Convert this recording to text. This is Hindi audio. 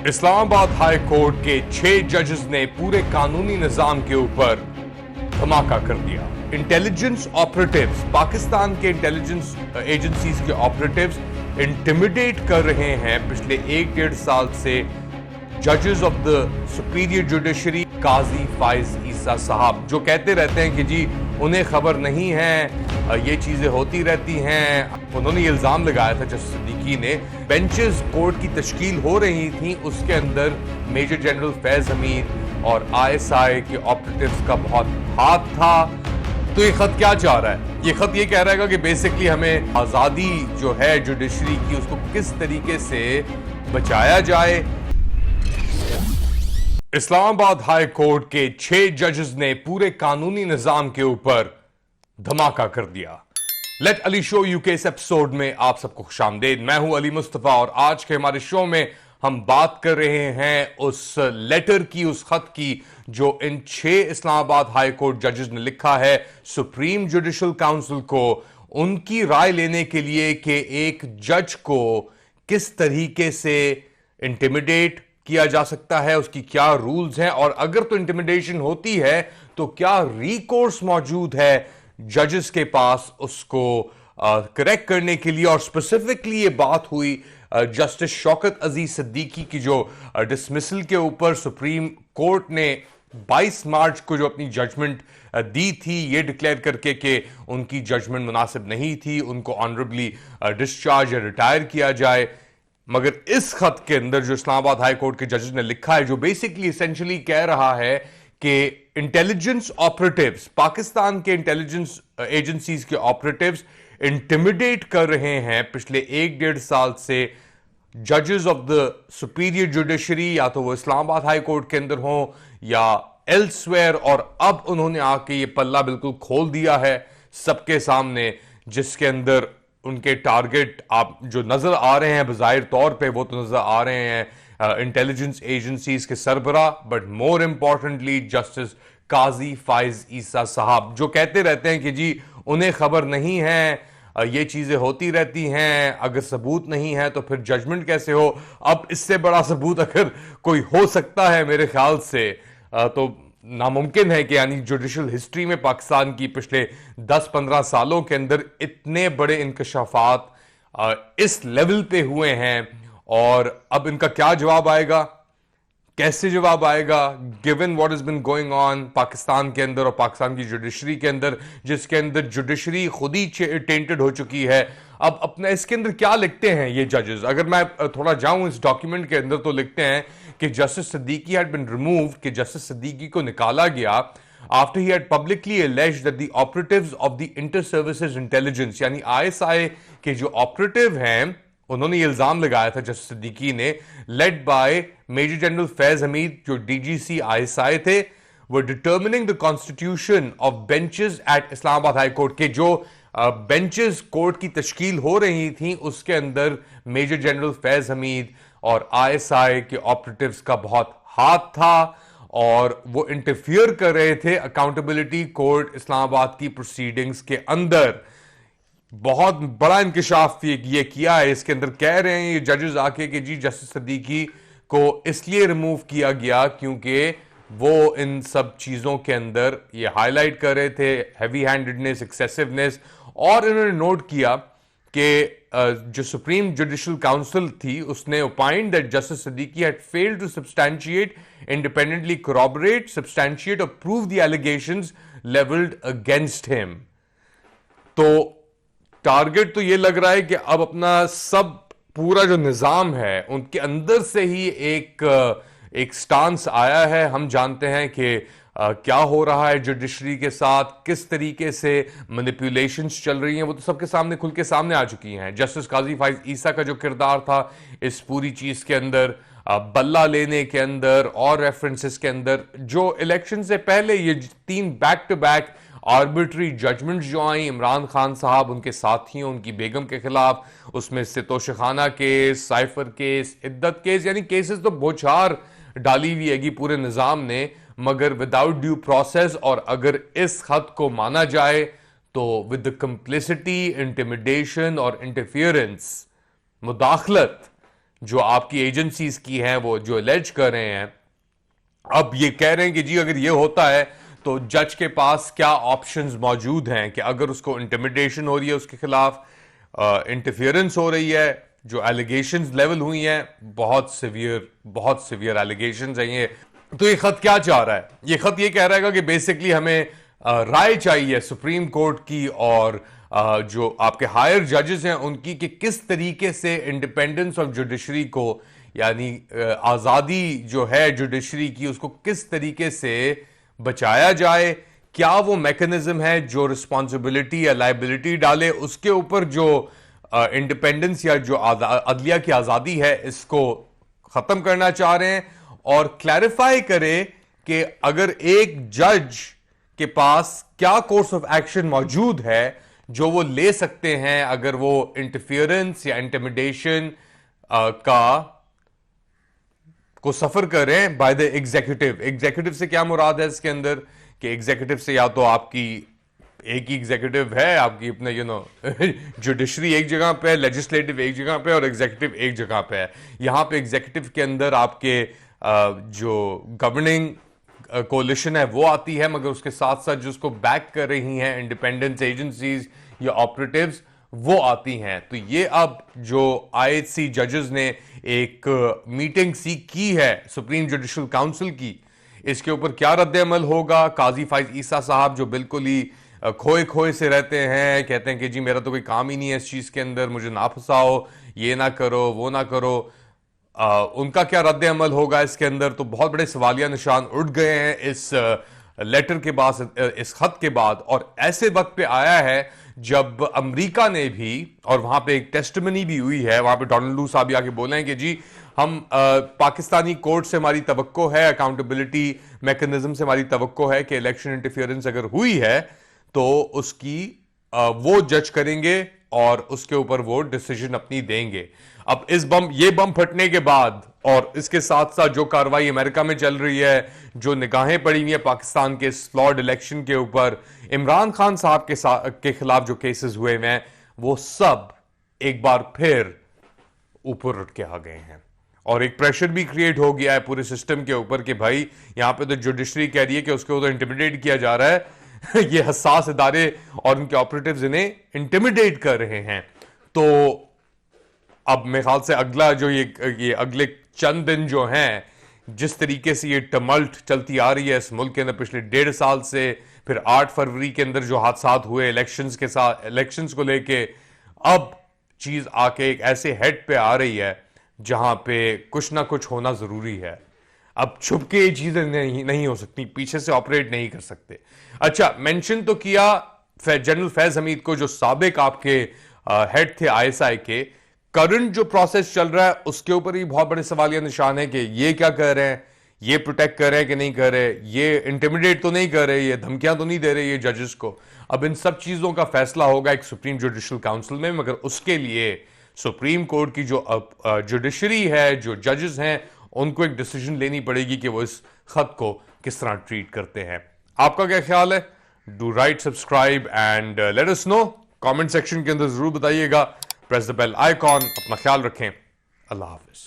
इस्लामाबाद हाई कोर्ट के 6 जजेस ने पूरे कानूनी निजाम के ऊपर धमाका कर दिया। इंटेलिजेंस ऑपरेटिव्स, पाकिस्तान के इंटेलिजेंस एजेंसीज के ऑपरेटिव्स इंटिमिडेट कर रहे हैं पिछले 1-1.5 साल से जजेस ऑफ द सुपीरियर जुडिशरी काजी फाइज ईसा साहब, जो कहते रहते हैं कि जी उन्हें खबर नहीं है, ये चीजें होती रहती हैं। उन्होंने ये इल्जाम लगाया था जस्टिस सिद्दीकी ने, बेंचेस कोर्ट की तश्कील हो रही थी, उसके अंदर मेजर जनरल फैज हमीद और आईएसआई के ऑपरेटिव्स का बहुत हाथ था। तो ये खत क्या चाह रहा है? ये खत ये कह रहा है कि बेसिकली हमें आजादी जो है जुडिशरी की, उसको किस तरीके से बचाया जाए। इस्लामाबाद हाई कोर्ट के 6 जजेस ने पूरे कानूनी निजाम के ऊपर धमाका कर दिया। लेट अली शो यू के इस एपिसोड में आप सबको खुशामदीद। मैं हूं अली मुस्तफा और आज के हमारे शो में हम बात कर रहे हैं उस लेटर की, उस खत की जो इन 6 इस्लामाबाद हाई कोर्ट जजेस ने लिखा है सुप्रीम जुडिशल काउंसिल को, उनकी राय लेने के लिए कि एक जज को किस तरीके से इंटिमिडेट किया जा सकता है, उसकी क्या रूल्स हैं, और अगर तो इंटिमिडेशन होती है तो क्या रिकोर्स मौजूद है जजेस के पास उसको करेक्ट करने के लिए। और स्पेसिफिकली ये बात हुई जस्टिस शौकत अजीज सिद्दीकी की, जो डिसमिसल के ऊपर सुप्रीम कोर्ट ने 22 मार्च को जो अपनी जजमेंट दी थी, ये डिक्लेयर करके कि उनकी जजमेंट मुनासिब नहीं थी, उनको ऑनरेबली डिस्चार्ज या रिटायर किया जाए। मगर इस खत के अंदर जो इस्लामाबाद हाई कोर्ट के जजेस ने लिखा है, जो बेसिकली एसेंशियली कह रहा है कि इंटेलिजेंस ऑपरेटिव्स, पाकिस्तान के इंटेलिजेंस एजेंसीज के ऑपरेटिव्स इंटिमिडेट कर रहे हैं पिछले 1-1.5 साल से जजेस ऑफ द सुपीरियर जुडिशरी, या तो वो इस्लामाबाद हाई कोर्ट के अंदर हो या एल्सवेयर। और अब उन्होंने आके ये पल्ला बिल्कुल खोल दिया है सबके सामने, जिसके अंदर उनके टारगेट आप जो नजर आ रहे हैं बज़ाहिर तौर पे, वो तो नजर आ रहे हैं इंटेलिजेंस एजेंसीज के सरबरा, बट मोर इंपॉर्टेंटली जस्टिस काजी फाइज ईसा साहब, जो कहते रहते हैं कि जी उन्हें खबर नहीं है, ये चीजें होती रहती हैं, अगर सबूत नहीं है तो फिर जजमेंट कैसे हो। अब इससे बड़ा सबूत अगर कोई हो सकता है मेरे ख्याल से तो नामुमकिन है कि यानी जुडिशल हिस्ट्री में पाकिस्तान की पिछले 10-15 सालों के अंदर इतने बड़े इंकशाफात इस लेवल पे हुए हैं। और अब इनका क्या जवाब आएगा, कैसे जवाब आएगा, given what is been going on Pakistan के अंदर और पाकिस्तान की जुडिशरी के अंदर, जिसके अंदर जुडिशरी खुद ही टेंटेड हो चुकी है। अब अपना इसके अंदर क्या लिखते हैं ये जजेस, अगर मैं थोड़ा जाऊं इस डॉक्यूमेंट के अंदर, तो लिखते हैं कि justice Siddiqui had been removed, कि जस्टिस सिद्दीकी को निकाला गया after he had publicly alleged that the operatives of the inter services intelligence, यानी आईएसआई के जो ऑपरेटिव हैं, उन्होंने ये इल्जाम लगाया था जस्टिस सिद्दीकी ने, led by major general Faiz Hameed, जो डीजीसी आईएसआई थे, वो determining the constitution of benches at Islamabad high court, के जो बेंचेस कोर्ट की तश्कील हो रही थी, उसके अंदर मेजर जनरल फैज हमीद और आईएसआई के ऑपरेटिव्स का बहुत हाथ था और वो इंटरफियर कर रहे थे अकाउंटेबिलिटी कोर्ट इस्लामाबाद की प्रोसीडिंग्स के अंदर। बहुत बड़ा इंकशाफ ये किया है इसके अंदर। कह रहे हैं ये जजेस आके कि जी जस्टिस सिद्दीकी को इसलिए रिमूव किया गया क्योंकि वो इन सब चीजों के अंदर ये हाईलाइट कर रहे थे हैवी हैंडेडनेस, एक्सेसिवनेस, और इन्होंने नोट किया कि जो सुप्रीम जुडिशल काउंसिल थी उसने opined that justice Siddiqui had failed to substantiate, independently corroborate, substantiate और prove the allegations levelled against him. तो टारगेट तो ये लग रहा है कि अब अपना सब पूरा जो निजाम है उनके अंदर से ही एक स्टांस आया है। हम जानते हैं कि क्या हो रहा है जुडिशरी के साथ, किस तरीके से मैनिपुलेशंस चल रही हैं, वो तो सबके सामने खुल के सामने आ चुकी हैं। जस्टिस काजी फाइज ईसा का जो किरदार था इस पूरी चीज के अंदर, बल्ला लेने के अंदर और रेफरेंसेस के अंदर, जो इलेक्शन से पहले ये 3 back to back arbitrary judgments जो आई इमरान खान साहब, उनके साथियों, उनकी बेगम के खिलाफ, उसमें से तोशाखाना केस, साइफर केस, इद्दत केस, यानी केसेस तो बौछार डाली हुई है पूरे निजाम ने, मगर विदाउट ड्यू प्रोसेस। और अगर इस खत को माना जाए तो विद द कंप्लिसिटी, इंटिमिडेशन और इंटरफियरेंस, मुदाखलत जो आपकी एजेंसीज की हैं, वो जो एलेज कर रहे हैं, अब ये कह रहे हैं कि जी अगर ये होता है तो जज के पास क्या ऑप्शंस मौजूद हैं कि अगर उसको इंटिमिडेशन हो रही है, उसके खिलाफ इंटरफियरेंस हो रही है, जो एलिगेशंस लेवल हुई हैं, बहुत सिवियर एलिगेशंस हैं ये। तो ये खत क्या चाह रहा है? ये खत ये कह रहा है कि बेसिकली हमें राय चाहिए सुप्रीम कोर्ट की और जो आपके हायर जजेस हैं उनकी, कि किस तरीके से इंडिपेंडेंस ऑफ जुडिशरी को, यानी आजादी जो है जुडिशरी की, उसको किस तरीके से बचाया जाए। क्या वो मैकेनिज्म है जो रिस्पॉन्सिबिलिटी या लाइबिलिटी डाले उसके ऊपर, जो इंडिपेंडेंस या जो अदलिया की आजादी है, इसको खत्म करना चाह रहे हैं। और क्लैरिफाई करे कि अगर एक जज के पास क्या कोर्स ऑफ एक्शन मौजूद है जो वो ले सकते हैं अगर वो इंटरफियरेंस या इंटिमिडेशन को सफर करें बाय द एग्जीक्यूटिव। एग्जीक्यूटिव से क्या मुराद है इसके अंदर, कि एग्जीक्यूटिव से या तो आपकी एक ही एग्जीक्यूटिव है, आपकी अपने जुडिशरी एक जगह पे है, लेजिस्लेटिव एक जगह पे और एग्जीक्यूटिव एक जगह पे है। यहां पे एग्जीक्यूटिव के अंदर आपके जो गवर्निंग कोलिशन है वो आती है, मगर उसके साथ साथ जो उसको बैक कर रही हैं इंडिपेंडेंस एजेंसीज या ऑपरेटिव्स, वो आती हैं। तो ये अब जो आईएचसी जजेस ने एक मीटिंग सी की है सुप्रीम जुडिशल काउंसिल की, इसके ऊपर क्या रद्द अमल होगा। काजी फाइज ईसा साहब जो बिल्कुल ही खोए खोए से रहते हैं, कहते हैं कि जी मेरा तो कोई काम ही नहीं है इस चीज के अंदर, मुझे ना फंसाओ, ये ना करो, वो ना करो। उनका क्या रद्द अमल होगा इसके अंदर? तो बहुत बड़े सवालिया निशान उठ गए हैं इस लेटर के बाद, इस खत के बाद। और ऐसे वक्त पे आया है जब अमेरिका ने भी, और वहां पे एक टेस्टिमनी भी हुई है, वहां पे डोनाल्ड लू साहब भी आके बोले हैं कि जी हम पाकिस्तानी कोर्ट से हमारी तवक्को है, अकाउंटेबिलिटी मैकेनिज्म से हमारी तवक्को है कि इलेक्शन इंटरफियरेंस अगर हुई है तो उसकी वो जज करेंगे और उसके ऊपर वो डिसीजन अपनी देंगे। अब ये बम फटने के बाद और इसके साथ साथ जो कार्रवाई अमेरिका में चल रही है, जो निगाहें पड़ी हुई है पाकिस्तान के फ्लॉड इलेक्शन के ऊपर, इमरान खान साहब के खिलाफ जो केसेस हुए हैं, वो सब एक बार फिर ऊपर उठ के आ गए हैं और एक प्रेशर भी क्रिएट हो गया है पूरे सिस्टम के ऊपर कि भाई यहां पे तो जुडिशरी कह रही है कि उसके ऊपर इंटिमिडेट किया जा रहा है ये हसास इदारे और उनके ऑपरेटिव्स इन्हें इंटिमिडेट कर रहे हैं। तो अब मेरे ख्याल से अगला जो ये अगले चंद दिन जो हैं, जिस तरीके से ये टमल्ट चलती आ रही है इस मुल्क के अंदर पिछले 1.5 साल से, फिर 8 फरवरी के अंदर जो हादसात हुए इलेक्शंस को लेके, अब चीज आके एक ऐसे हेड पे आ रही है जहां पे कुछ ना कुछ होना जरूरी है। अब छुप के ये चीजें नहीं हो सकती, पीछे से ऑपरेट नहीं कर सकते। अच्छा, मेंशन तो किया जनरल फैज हमीद को, जो साबिक आपके हेड थे आईएसआई के। करंट जो प्रोसेस चल रहा है उसके ऊपर ही बहुत बड़े सवालिया निशान है कि ये क्या कर रहे हैं, ये प्रोटेक्ट कर रहे हैं कि नहीं कर रहे, ये इंटिमिडेट तो नहीं कर रहे, ये धमकियां तो नहीं दे रहे ये जजेस को। अब इन सब चीजों का फैसला होगा एक सुप्रीम जुडिशल काउंसिल में, मगर उसके लिए सुप्रीम कोर्ट की जो जुडिशरी है, जो जजेस हैं, उनको एक डिसीजन लेनी पड़ेगी कि वो इस खत को किस तरह ट्रीट करते हैं। आपका क्या ख्याल है? Do write, subscribe and let us know. Comment section के अंदर जरूर बताइएगा। Press the bell icon. अपना ख्याल रखें। अल्लाह हाफिज।